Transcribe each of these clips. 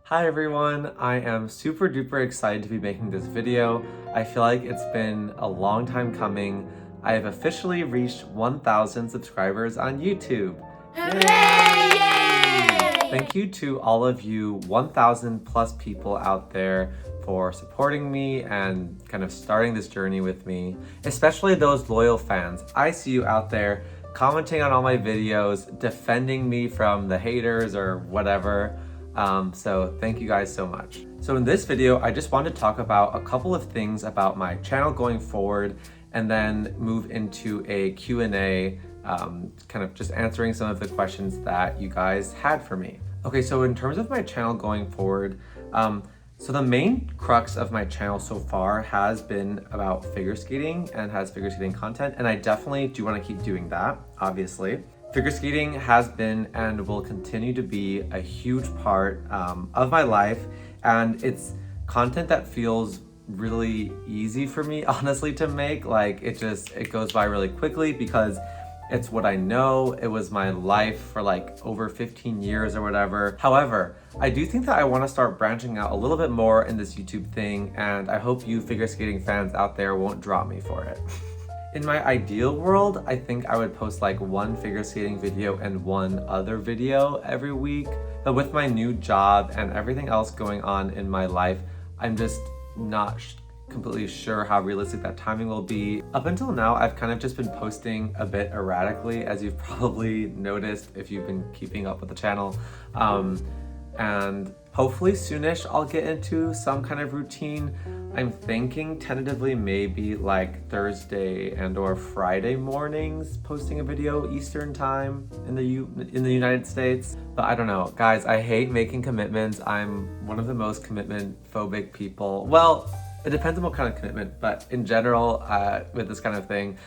Hi everyone, I am super duper excited to be making this video. I feel like it's been a long time coming. I have officially reached 1,000 subscribers on YouTube. Yay! Thank you to all of you 1,000 plus people out there for supporting me and kind of starting this journey with me, especially those loyal fans. I see you out there commenting on all my videos, defending me from the haters or whatever. So thank you guys so much. So in this video, I just wanted to talk about a couple of things about my channel going forward and then move into a Q&A, kind of just answering some of the questions that you guys had for me. Okay, so in terms of my channel going forward, so the main crux of my channel so far has been about figure skating and has figure skating content, and I definitely do want to keep doing that, obviously. Figure skating has been and will continue to be a huge part of my life, and it's content that feels really easy for me, honestly, to make. Like it goes by really quickly because it's what I know. It was my life for like over 15 years or whatever. However, I do think that I want to start branching out a little bit more in this YouTube thing, and I hope you figure skating fans out there won't drop me for it. In my ideal world, I think I would post like one figure skating video and one other video every week. But with my new job and everything else going on in my life, I'm just not completely sure how realistic that timing will be. Up until now, I've kind of just been posting a bit erratically, as you've probably noticed if you've been keeping up with the channel. And hopefully soonish I'll get into some kind of routine. I'm thinking tentatively maybe like Thursday and or Friday mornings posting a video Eastern time in the United States. But I don't know, guys, I hate making commitments. I'm one of the most commitment phobic people. Well, it depends on what kind of commitment, but in general, with this kind of thing.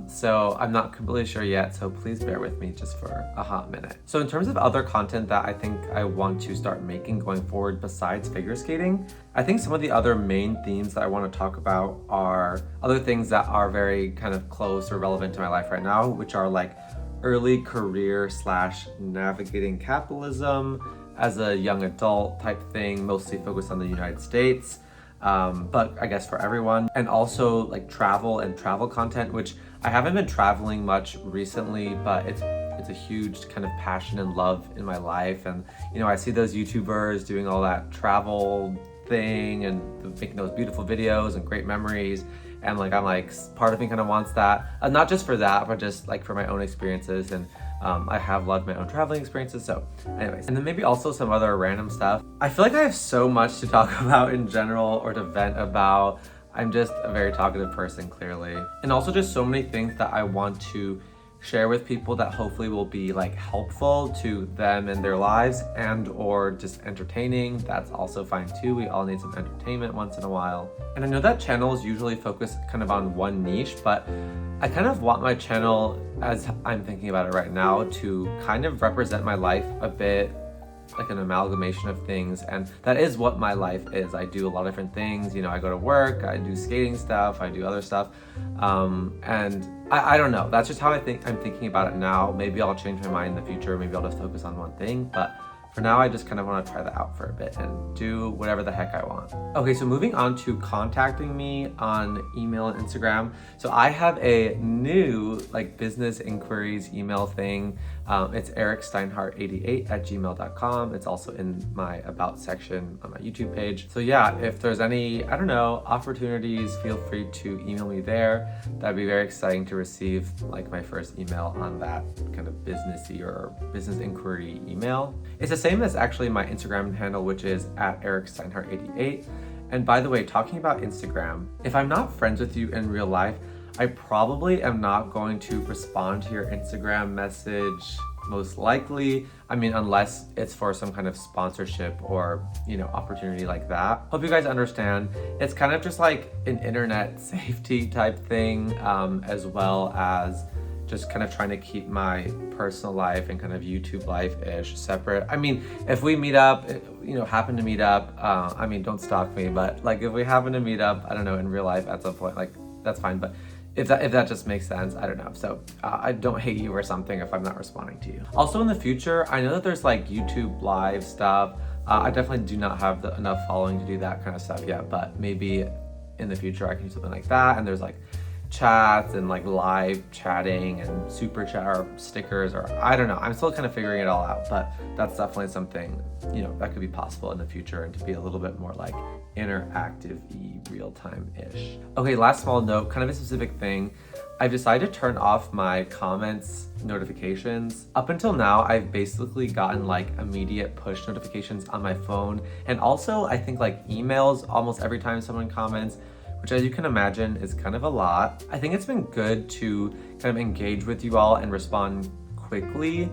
So I'm not completely sure yet, so please bear with me just for a hot minute. So in terms of other content that I think I want to start making going forward besides figure skating, I think some of the other main themes that I want to talk about are other things that are very kind of close or relevant to my life right now, which are like early career / navigating capitalism as a young adult type thing, mostly focused on the United States. But I guess for everyone, and also like travel and travel content, which I haven't been traveling much recently, but it's a huge kind of passion and love in my life. And you know, I see those YouTubers doing all that travel thing and making those beautiful videos and great memories, and like I'm like, part of me kind of wants that, not just for that, but just like for my own experiences. And I have loved my own traveling experiences, so anyways. And then maybe also some other random stuff. I feel like I have so much to talk about in general or to vent about. I'm just a very talkative person, clearly. And also just so many things that I want to share with people that hopefully will be like helpful to them in their lives and or just entertaining. That's also fine too. We all need some entertainment once in a while. And I know that channels usually focus kind of on one niche, but I kind of want my channel, as I'm thinking about it right now, to kind of represent my life a bit like an amalgamation of things, and that is what my life is. I do a lot of different things, you know, I go to work, I do skating stuff, I do other stuff, and I don't know, that's just how I'm thinking about it now. Maybe I'll change my mind in the future, maybe I'll just focus on one thing, but for now, I just kind of want to try that out for a bit and do whatever the heck I want. Okay, so moving on to contacting me on email and Instagram. So I have a new like business inquiries email thing. It's ericsteinhardt88@gmail.com. It's also in my about section on my YouTube page. So yeah, if there's any, I don't know, opportunities, feel free to email me there. That'd be very exciting to receive like my first email on that kind of businessy or business inquiry email. It's the same as actually my Instagram handle, which is @ericsteinhardt88. And by the way, talking about Instagram, if I'm not friends with you in real life, I probably am not going to respond to your Instagram message, most likely. I mean, unless it's for some kind of sponsorship or, you know, opportunity like that. Hope you guys understand. It's kind of just like an internet safety type thing, as well as just kind of trying to keep my personal life and kind of YouTube life-ish separate. I mean, if we meet up, you know, happen to meet up, I mean, don't stalk me, but like if we happen to meet up, I don't know, in real life at some point, like that's fine. But if that just makes sense, I don't know. So I don't hate you or something if I'm not responding to you. Also in the future, I know that there's like YouTube live stuff. I definitely do not have enough following to do that kind of stuff yet, but maybe in the future I can do something like that. And there's like chats and like live chatting and super chat or stickers, or I don't know. I'm still kind of figuring it all out, but that's definitely something, you know, that could be possible in the future, and to be a little bit more like interactive-y, real-time-ish. Okay, last small note, kind of a specific thing. I've decided to turn off my comments notifications. Up until now, I've basically gotten like immediate push notifications on my phone, and also I think like emails almost every time someone comments, which, as you can imagine, is kind of a lot. I think it's been good to kind of engage with you all and respond quickly,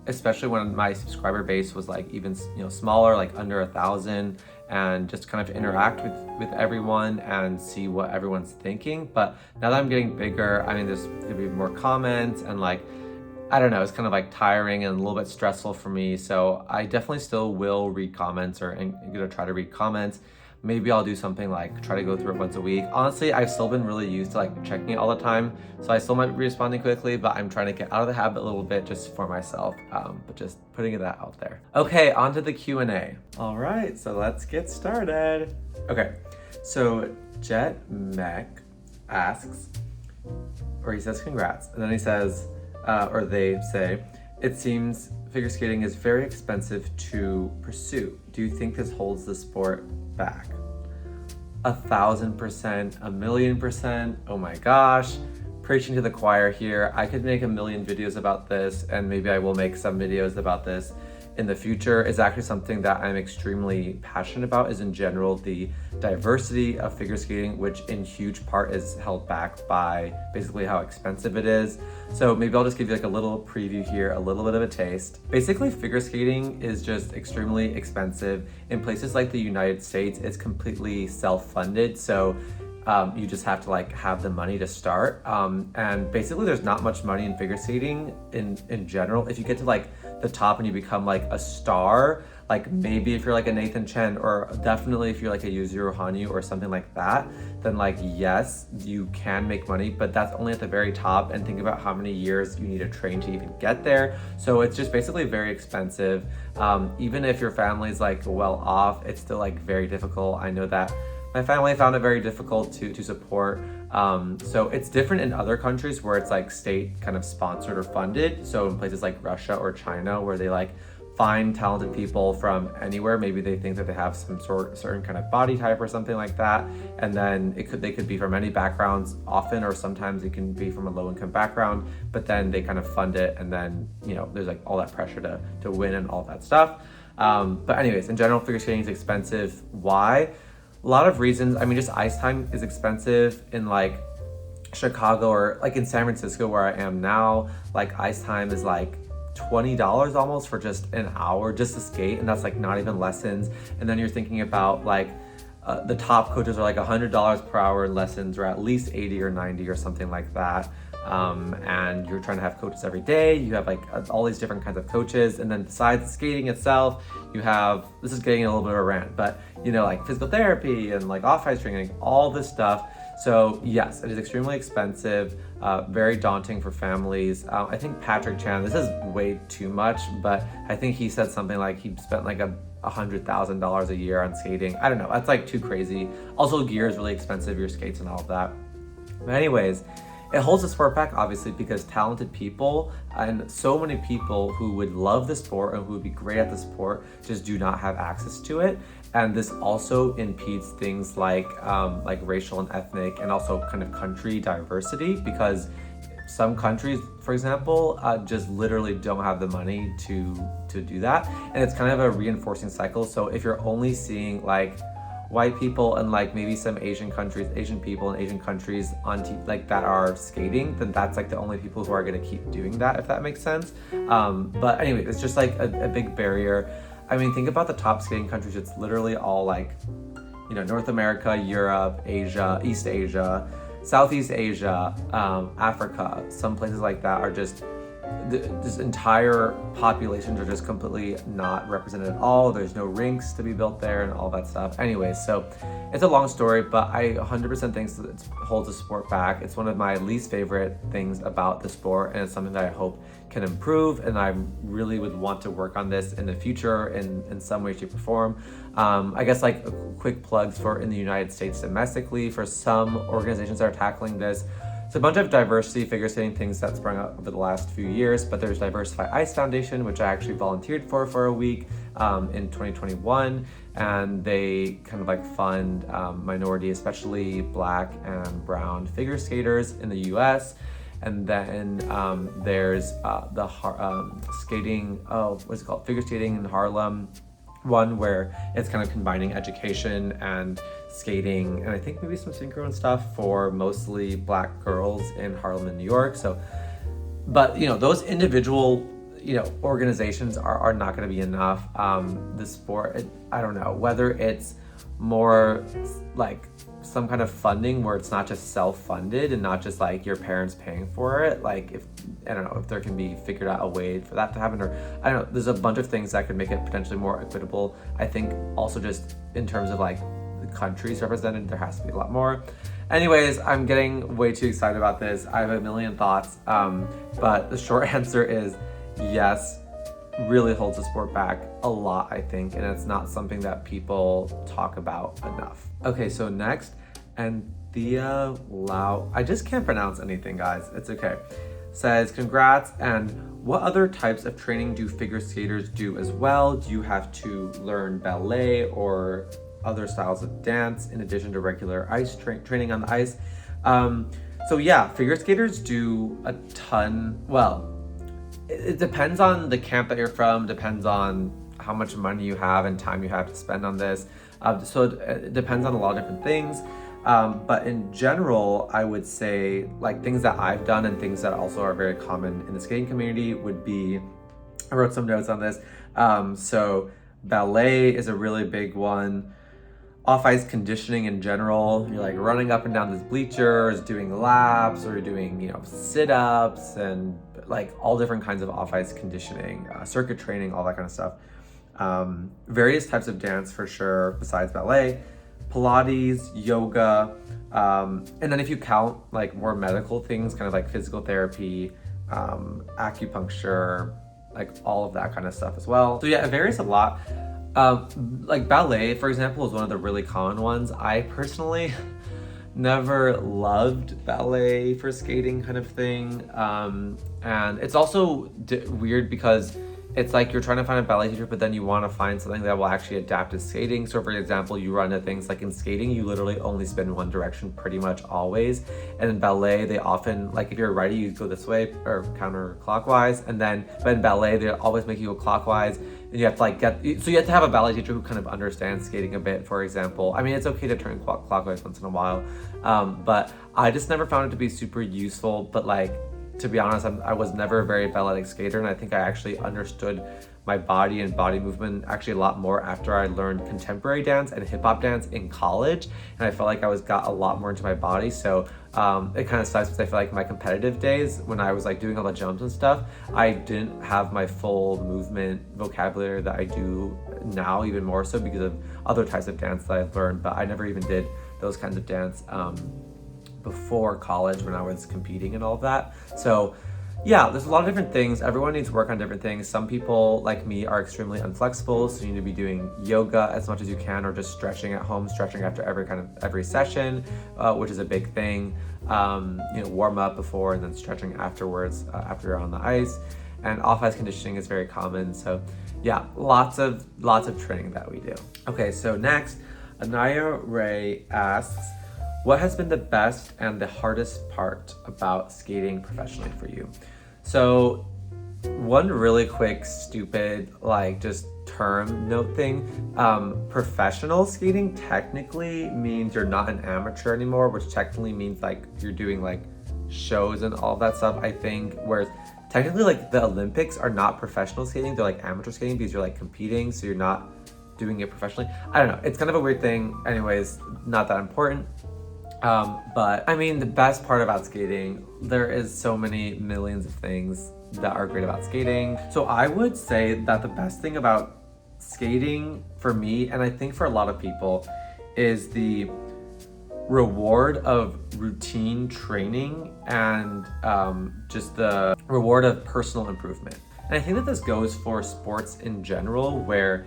especially when my subscriber base was like even, you know, smaller, like under 1,000, and just kind of interact with everyone and see what everyone's thinking. But now that I'm getting bigger, I mean, there's gonna be more comments, and like, I don't know, it's kind of like tiring and a little bit stressful for me. So I definitely still will read comments, or I'm gonna try to read comments. Maybe I'll do something like try to go through it once a week. Honestly, I've still been really used to like checking it all the time, so I still might be responding quickly, but I'm trying to get out of the habit a little bit just for myself, but just putting that out there. Okay, on to the Q&A. All right, so let's get started. Okay, so Jet Mech asks, or he says congrats, and then he says, or they say, it seems figure skating is very expensive to pursue. Do you think this holds the sport back? 1,000%, 1,000,000%. Oh my gosh, preaching to the choir here. I could make a million videos about this, and maybe I will make some videos about this in the future. Is actually something that I'm extremely passionate about, is in general the diversity of figure skating, which in huge part is held back by basically how expensive it is. So maybe I'll just give you like a little preview here, a little bit of a taste. Basically, figure skating is just extremely expensive. In places like the United States, it's completely self-funded. So you just have to like have the money to start. And basically there's not much money in figure skating in general. If you get to like the top and you become like a star, like maybe if you're like a Nathan Chen, or definitely if you're like a Yuzuru Hanyu or something like that, then like, yes, you can make money, but that's only at the very top. And think about how many years you need to train to even get there. So it's just basically very expensive. Even if your family's like well off, it's still like very difficult. I know that my family found it very difficult to support. So it's different in other countries where it's like state kind of sponsored or funded. So in places like Russia or China, where they like find talented people from anywhere, maybe they think that they have some certain kind of body type or something like that, and then they could be from any backgrounds often, or sometimes it can be from a low income background, but then they kind of fund it, and then, you know, there's like all that pressure to win and all that stuff. But anyways, in general, figure skating is expensive. Why? A lot of reasons. I mean, just ice time is expensive in like Chicago, or like in San Francisco where I am now. Like ice time is like $20 almost for just an hour just to skate, and that's like not even lessons. And then you're thinking about like the top coaches are like $100 per hour in lessons, or at least 80 or 90 or something like that. And you're trying to have coaches every day. You have like all these different kinds of coaches. And then besides skating itself, you have, this is getting a little bit of a rant, but you know, like physical therapy and like off-ice training, all this stuff. So yes, it is extremely expensive, very daunting for families. I think Patrick Chan, this is way too much, but I think he said something like he spent like $100,000 a year on skating. I don't know, that's like too crazy. Also, gear is really expensive, your skates and all of that. But anyways, it holds the sport back, obviously, because talented people and so many people who would love the sport and who would be great at the sport just do not have access to it. And this also impedes things like racial and ethnic, and also kind of country diversity, because some countries, for example, just literally don't have the money to do that. And it's kind of a reinforcing cycle. So if you're only seeing like white people and like maybe some Asian people in Asian countries on like that are skating, then that's like the only people who are going to keep doing that, if that makes sense. But anyway, it's just like a big barrier. I mean, think about the top skating countries. It's literally all like, you know, North America, Europe, Asia, East Asia, Southeast Asia, Africa. Some places like that are just this entire populations are just completely not represented at all. There's no rinks to be built there and all that stuff. Anyways, so it's a long story, but I 100% think it holds the sport back. It's one of my least favorite things about the sport, and it's something that I hope can improve, and I really would want to work on this in the future in some way, shape, or form. I guess like quick plugs for in the United States domestically for some organizations that are tackling this. It's a bunch of diversity figure skating things that sprung up over the last few years, but there's Diversify Ice Foundation, which I actually volunteered for a week in 2021, and they kind of like fund minority, especially Black and brown figure skaters in the US. And then there's the skating, what's it called? Figure skating in Harlem one, where it's kind of combining education and skating, and I think maybe some synchro and stuff for mostly Black girls in Harlem and New York. So, but those individual organizations are not going to be enough. The sport, I don't know whether it's more like some kind of funding where it's not just self-funded and not just like your parents paying for it. Like if there can be figured out a way for that to happen, or I don't know, there's a bunch of things that could make it potentially more equitable. I think also just in terms of like the countries represented, there has to be a lot more. Anyways, I'm getting way too excited about this. I have a million thoughts, but the short answer is yes, really holds the sport back a lot, I think, and it's not something that people talk about enough. Okay, so next, Anthea Lau, I just can't pronounce anything, guys, it's okay, says, congrats, and what other types of training do figure skaters do as well? Do you have to learn ballet or other styles of dance in addition to regular ice training on the ice? So yeah, figure skaters do a ton. Well, it depends on the camp that you're from, depends on how much money you have and time you have to spend on this. So it depends on a lot of different things. But in general, I would say like things that I've done and things that also are very common in the skating community would be, I wrote some notes on this. So ballet is a really big one. Off-ice conditioning in general, you're like running up and down these bleachers, doing laps, or you're doing, sit-ups and like all different kinds of off-ice conditioning, circuit training, all that kind of stuff. Various types of dance for sure, besides ballet, Pilates, yoga, and then if you count like more medical things, kind of like physical therapy, acupuncture, like all of that kind of stuff as well. So yeah, it varies a lot. Like ballet, for example, is one of the really common ones. I personally never loved ballet for skating kind of thing. And it's also weird because it's like you're trying to find a ballet teacher, but then you want to find something that will actually adapt to skating. So for example, you run into things like in skating, you literally only spin one direction pretty much always. And in ballet, they often, like if you're a righty, you go this way or counterclockwise. But in ballet, they always make you go clockwise. And you have to like so you have to have a ballet teacher who kind of understands skating a bit, for example. I mean, it's okay to turn clockwise once in a while. But I just never found it to be super useful. But like, to be honest, I was never a very balletic skater, and I think I actually understood my body and body movement actually a lot more after I learned contemporary dance and hip hop dance in college, and I felt like I got a lot more into my body. So it kind of sucks because I feel like my competitive days when I was like doing all the jumps and stuff, I didn't have my full movement vocabulary that I do now, even more so because of other types of dance that I've learned, but I never even did those kinds of dance before college when I was competing and all of that. So yeah, there's a lot of different things. Everyone needs to work on different things. Some people like me are extremely unflexible, so you need to be doing yoga as much as you can, or just stretching at home, stretching after every session, which is a big thing. Warm up before and then stretching afterwards after you're on the ice. And off-ice conditioning is very common. So yeah, lots of training that we do. Okay, so next, Anaya Ray asks, what has been the best and the hardest part about skating professionally for you? So one really quick, stupid, like just term note thing, professional skating technically means you're not an amateur anymore, which technically means like you're doing like shows and all that stuff, I think, whereas technically like the Olympics are not professional skating, they're like amateur skating because you're like competing, so you're not doing it professionally. I don't know, it's kind of a weird thing. Anyways, not that important. But I mean, the best part about skating, there is so many millions of things that are great about skating. So I would say that the best thing about skating for me, and I think for a lot of people, is the reward of routine training and just the reward of personal improvement. And I think that this goes for sports in general, where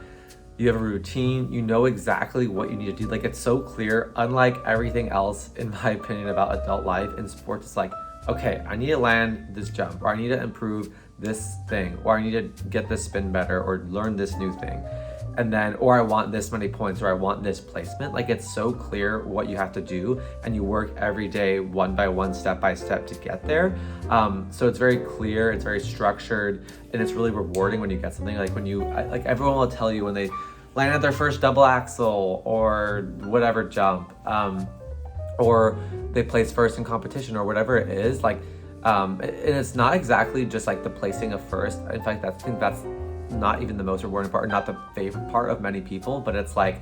you have a routine, you know exactly what you need to do. Like, it's so clear, unlike everything else, in my opinion, about adult life. In sports, it's like, okay, I need to land this jump, or I need to improve this thing, or I need to get this spin better, or learn this new thing. And then, or I want this many points, or I want this placement. Like, it's so clear what you have to do, and you work every day, one by one, step by step to get there. So it's very clear, it's very structured, and it's really rewarding when you get something. Like when you, like everyone will tell you when they landed their first double axel or whatever jump, or they place first in competition or whatever it is. Like, and it's not exactly just like the placing of first. In fact, I think that's not even the most rewarding part, or not the favorite part of many people, but it's like,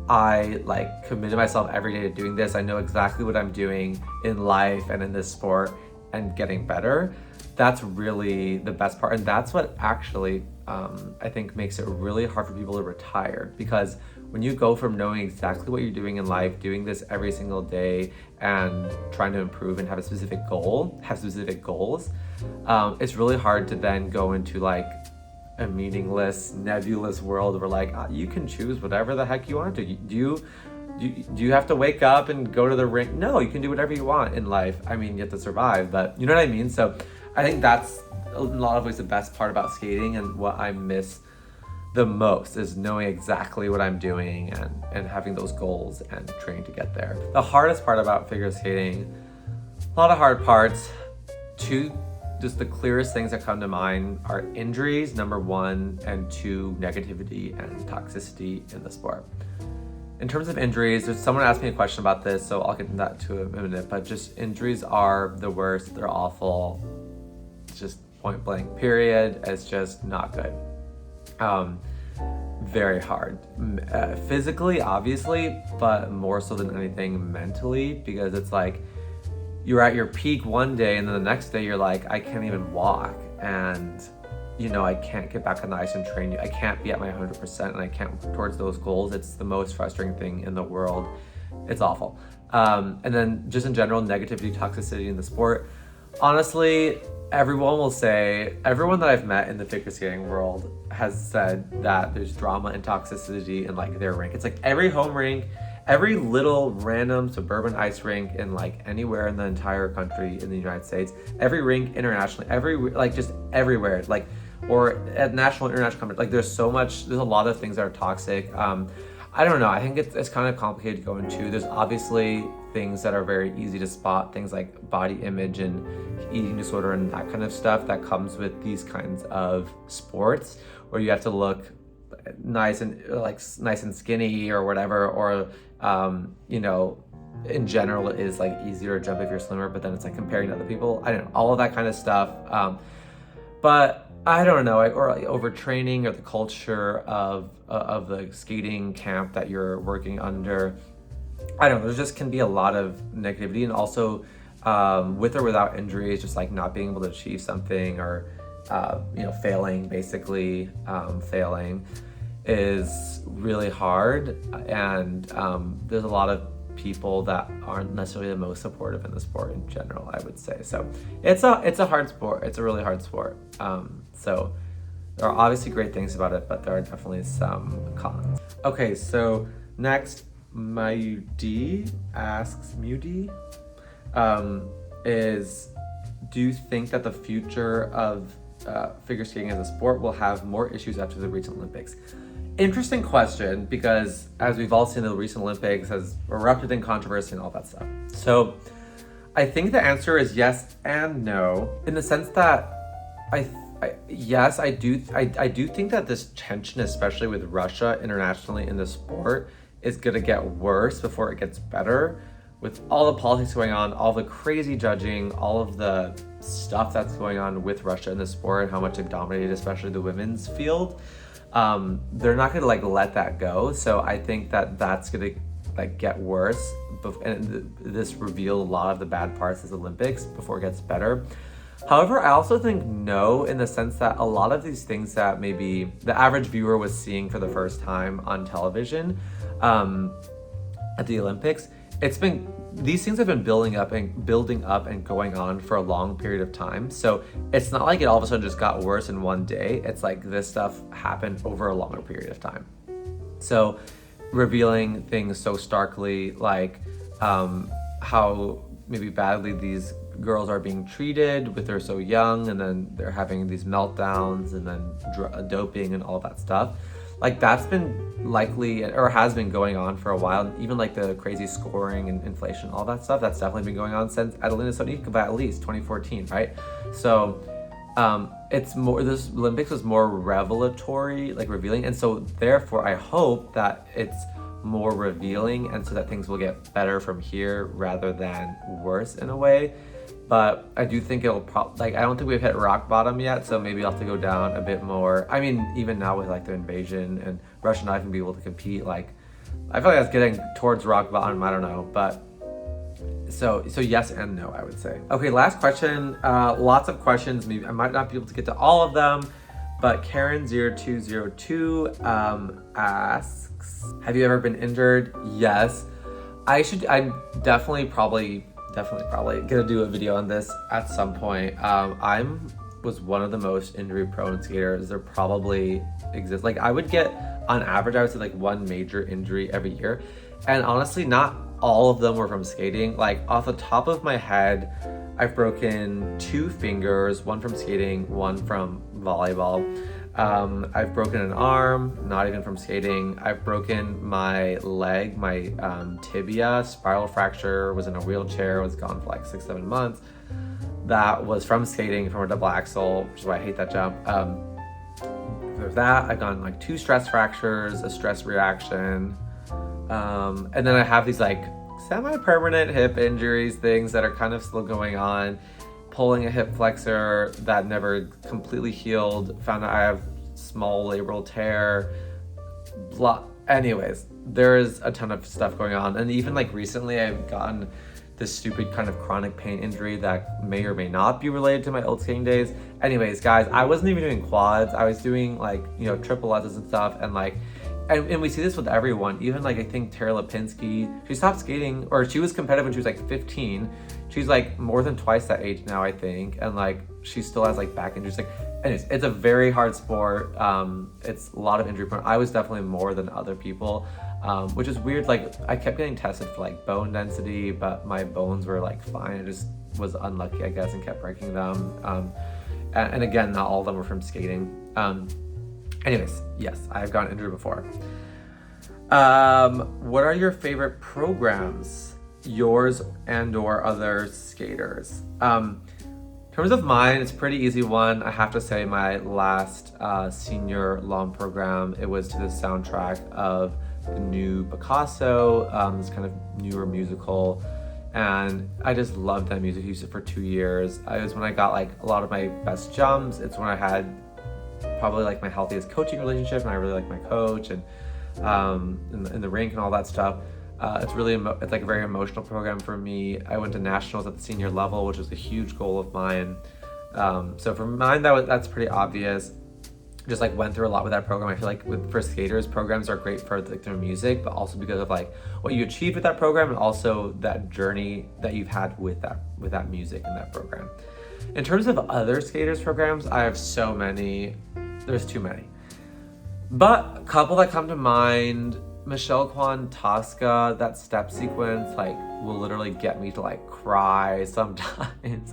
I like committed myself every day to doing this. I know exactly what I'm doing in life and in this sport and getting better. That's really the best part. And that's what actually, I think makes it really hard for people to retire, because when you go from knowing exactly what you're doing in life, doing this every single day and trying to improve and have a specific goal, have specific goals, it's really hard to then go into like a meaningless, nebulous world where like, you can choose whatever the heck you want to. Do you have to wake up and go to the rink? No, you can do whatever you want in life. I mean, you have to survive, but you know what I mean? So I think that's a lot of ways the best part about skating, and what I miss the most is knowing exactly what I'm doing and having those goals and training to get there. The hardest part about figure skating, a lot of hard parts. Just the clearest things that come to mind are injuries, number one, and two, negativity and toxicity in the sport. In terms of injuries, there's someone asked me a question about this, so I'll get into that to in a minute, but just injuries are the worst, they're awful. It's just point blank, period. It's just not good. Very hard. Physically, obviously, but more so than anything mentally, because it's like, you're at your peak one day and then the next day you're like, I can't even walk, and you know, I can't get back on the ice and train. I can't be at my 100% and I can't work towards those goals. It's the most frustrating thing in the world. It's awful. And then just in general, negativity, toxicity in the sport. Honestly, everyone that I've met in the figure skating world has said that there's drama and toxicity in like their rink. It's like every home rink, every little random suburban ice rink in like anywhere in the entire country in the United States, every rink internationally, like just everywhere, like, or at national, international companies, like there's a lot of things that are toxic. I don't know, I think it's kind of complicated to go into. There's obviously things that are very easy to spot, things like body image and eating disorder and that kind of stuff that comes with these kinds of sports, where you have to look nice and skinny or whatever, or you know, in general it is like easier to jump if you're slimmer, but then it's like comparing to other people. I don't know, all of that kind of stuff. But I don't know, or like overtraining, or the culture of the skating camp that you're working under. I don't know, there just can be a lot of negativity, and also with or without injuries, just like not being able to achieve something, or you know, failing is really hard. And there's a lot of people that aren't necessarily the most supportive in the sport in general, I would say. So it's a hard sport. It's a really hard sport. So there are obviously great things about it, but there are definitely some cons. Okay, so next, Mudi asks, is, do you think that the future of figure skating as a sport will have more issues after the recent Olympics? Interesting question, because as we've all seen, the recent Olympics has erupted in controversy and all that stuff. So I think the answer is yes and no, in the sense that I do think that this tension, especially with Russia internationally in the sport, is gonna get worse before it gets better. With all the politics going on, all the crazy judging, all of the stuff that's going on with Russia in the sport, and how much they've dominated, especially the women's field, they're not gonna like let that go. So I think that that's gonna like get worse, and this revealed a lot of the bad parts of the Olympics before it gets better. However, I also think no, in the sense that a lot of these things that maybe the average viewer was seeing for the first time on television at the Olympics, these things have been building up and going on for a long period of time. So it's not like it all of a sudden just got worse in one day. It's like this stuff happened over a longer period of time. So revealing things so starkly, like how maybe badly these girls are being treated with they're so young, and then they're having these meltdowns, and then doping and all that stuff. Like that's been likely or has been going on for a while. Even like the crazy scoring and inflation, all that stuff, that's definitely been going on since Adelina Soniková, at least 2014, right? So it's more, this Olympics was more revelatory, like revealing, and so therefore I hope that it's more revealing, and so that things will get better from here rather than worse in a way. But I do think it'll I don't think we've hit rock bottom yet, so maybe I'll have to go down a bit more. I mean, even now with like the invasion and Russia not even be able to compete, like I feel like that's getting towards rock bottom. I don't know, but so yes and no, I would say. Okay, last question. Lots of questions. Maybe I might not be able to get to all of them, but Karen0202 asks, have you ever been injured? Yes. I'm definitely probably gonna do a video on this at some point. Was one of the most injury prone skaters there probably exists. Like I would get, on average, I would say like one major injury every year. And honestly, not all of them were from skating. Like off the top of my head, I've broken 2 fingers, one from skating, one from volleyball. I've broken an arm, not even from skating. I've broken my leg, my tibia, spiral fracture, was in a wheelchair, was gone for like 6-7 months. That was from skating, from a double axel, which is why I hate that jump. For that, I've gotten like 2 stress fractures, a stress reaction. And then I have these like semi-permanent hip injuries, things that are kind of still going on. Pulling a hip flexor that never completely healed, found out I have small labral tear, blah. Anyways, there's a ton of stuff going on. And even like recently I've gotten this stupid kind of chronic pain injury that may or may not be related to my old skating days. Anyways, guys, I wasn't even doing quads. I was doing like, triple S's and stuff, and like, and we see this with everyone. Even like I think Tara Lipinski, she stopped skating, or she was competitive when she was like 15. She's like more than twice that age now, I think, and like she still has like back injuries. Like, anyways, it's a very hard sport. It's a lot of injury prone. I was definitely more than other people, which is weird. Like I kept getting tested for like bone density, but my bones were like fine. I just was unlucky, I guess, and kept breaking them. And again, not all of them were from skating. Anyways, yes, I've gotten injured before. What are your favorite programs? Yours and or other skaters? In terms of mine, it's a pretty easy one. I have to say my last senior lawn program, it was to the soundtrack of the new Picasso, this kind of newer musical. And I just loved that music. I used it for 2 years. It was when I got like a lot of my best jumps. It's when I had probably like my healthiest coaching relationship, and I really like my coach, and in the rink and all that stuff. It's like a very emotional program for me. I went to nationals at the senior level, which was a huge goal of mine. So for mine, that's pretty obvious. Just like went through a lot with that program. I feel like for skaters, programs are great for like their music, but also because of like what you achieved with that program, and also that journey that you've had with that music and that program. In terms of other skaters programs, I have so many. There's too many. But a couple that come to mind, Michelle Kwan Tosca, that step sequence like will literally get me to like cry sometimes.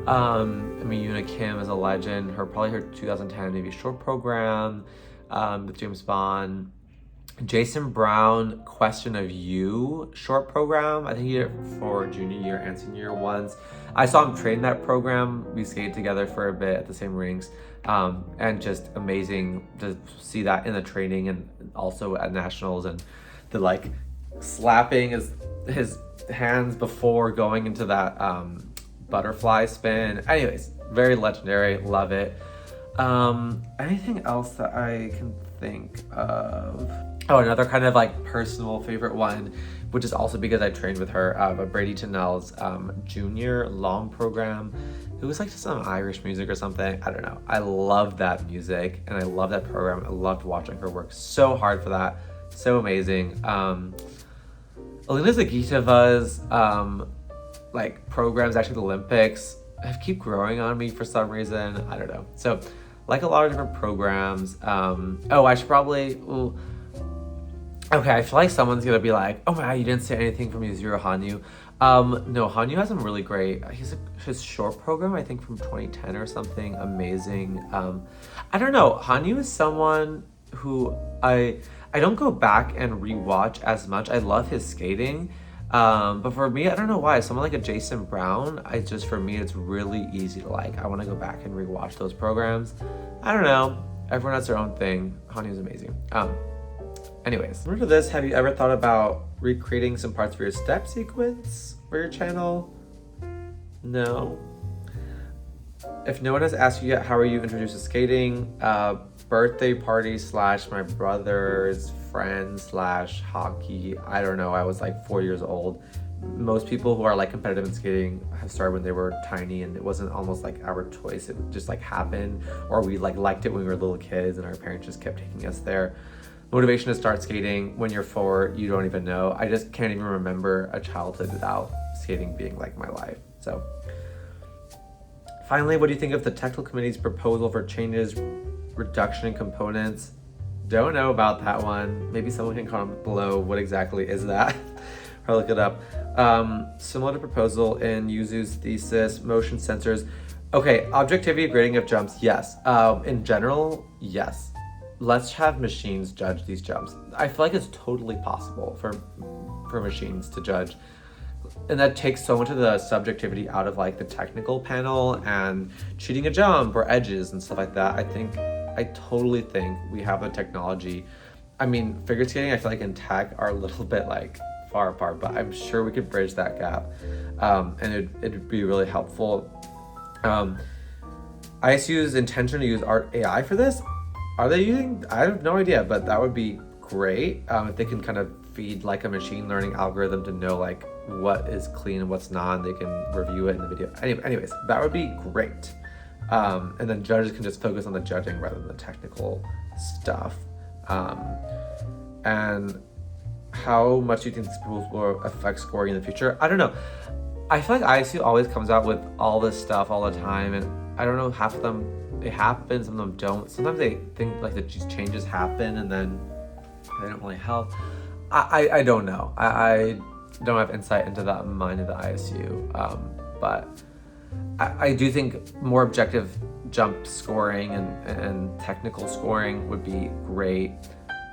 Yuna Kim is a legend. Probably her 2010 maybe short program with James Bond. Jason Brown, Question of You short program. I think he did it for junior year and senior year once. I saw him train that program. We skated together for a bit at the same rinks. And just amazing to see that in the training and also at nationals, and the like slapping his hands before going into that butterfly spin. Anyways, very legendary. Love it. Anything else that I can think of? Oh, another kind of like personal favorite one, which is also because I trained with her, but Brady Tennell's junior long program. It was like some Irish music or something. I don't know. I love that music and I love that program. I loved watching her work so hard for that. So amazing. Alina Zagitova's like programs, actually the Olympics, keep growing on me for some reason. I don't know. So like a lot of different programs. Oh, I should probably, ooh, okay, I feel like someone's gonna be like, oh my god, you didn't say anything from Yuzuru Hanyu. No, Hanyu has some really great, his short program, I think from 2010 or something, amazing. I don't know, Hanyu is someone who I don't go back and rewatch as much. I love his skating. But for me, I don't know why, someone like a Jason Brown, for me, it's really easy to like. I wanna go back and rewatch those programs. I don't know, everyone has their own thing. Hanyu's amazing. Anyways, similar to this, have you ever thought about recreating some parts of your step sequence for your channel? No. If no one has asked you yet, how are you introduced to skating? Birthday party / my brother's friend / hockey. I don't know, I was like 4 years old. Most people who are like competitive in skating have started when they were tiny, and it wasn't almost like our choice. It just like happened, or we like liked it when we were little kids and our parents just kept taking us there. Motivation to start skating when you're 4, you don't even know. I just can't even remember a childhood without skating being like my life. So finally, what do you think of the technical committee's proposal for changes, reduction in components? Don't know about that one. Maybe someone can comment below what exactly is that. Or look it up. Similar to proposal in Yuzu's thesis, motion sensors. Okay, objectivity grading of jumps, yes. In general, yes. Let's have machines judge these jumps. I feel like it's totally possible for machines to judge. And that takes so much of the subjectivity out of like the technical panel and cheating a jump or edges and stuff like that. I totally think we have the technology. I mean, figure skating, I feel like in tech are a little bit like far apart, but I'm sure we could bridge that gap. And it'd be really helpful. ISU's intention to use Art AI for this. Are they using? I have no idea, but that would be great if they can kind of feed like a machine learning algorithm to know like what is clean and what's not, and they can review it in the video. Anyways, that would be great. And then judges can just focus on the judging rather than the technical stuff. And how much do you think this proposal will affect scoring in the future? I don't know. I feel like ISU always comes out with all this stuff all the time, and I don't know, half of them they happen, some of them don't. Sometimes they think like that these changes happen and then they don't really help. I don't know. I don't have insight into the mind of the ISU, but I do think more objective jump scoring and technical scoring would be great.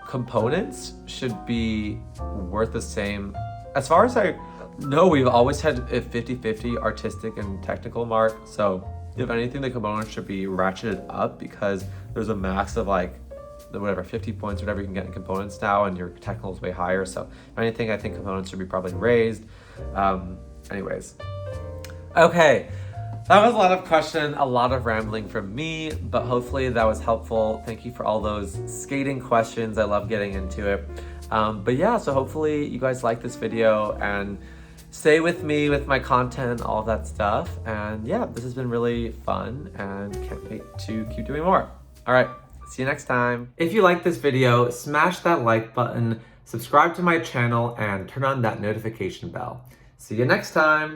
Components should be worth the same. As far as I know, we've always had a 50-50 artistic and technical mark, so if anything, the components should be ratcheted up because there's a max of like, whatever, 50 points, whatever you can get in components now, and your technical is way higher. So if anything, I think components should be probably raised. Anyways. Okay, that was a lot of question, a lot of rambling from me, but hopefully that was helpful. Thank you for all those skating questions. I love getting into it. But yeah, so hopefully you guys like this video and stay with me with my content, all of that stuff. And yeah, this has been really fun and can't wait to keep doing more. All right, see you next time. If you like this video, smash that like button, subscribe to my channel, and turn on that notification bell. See you next time.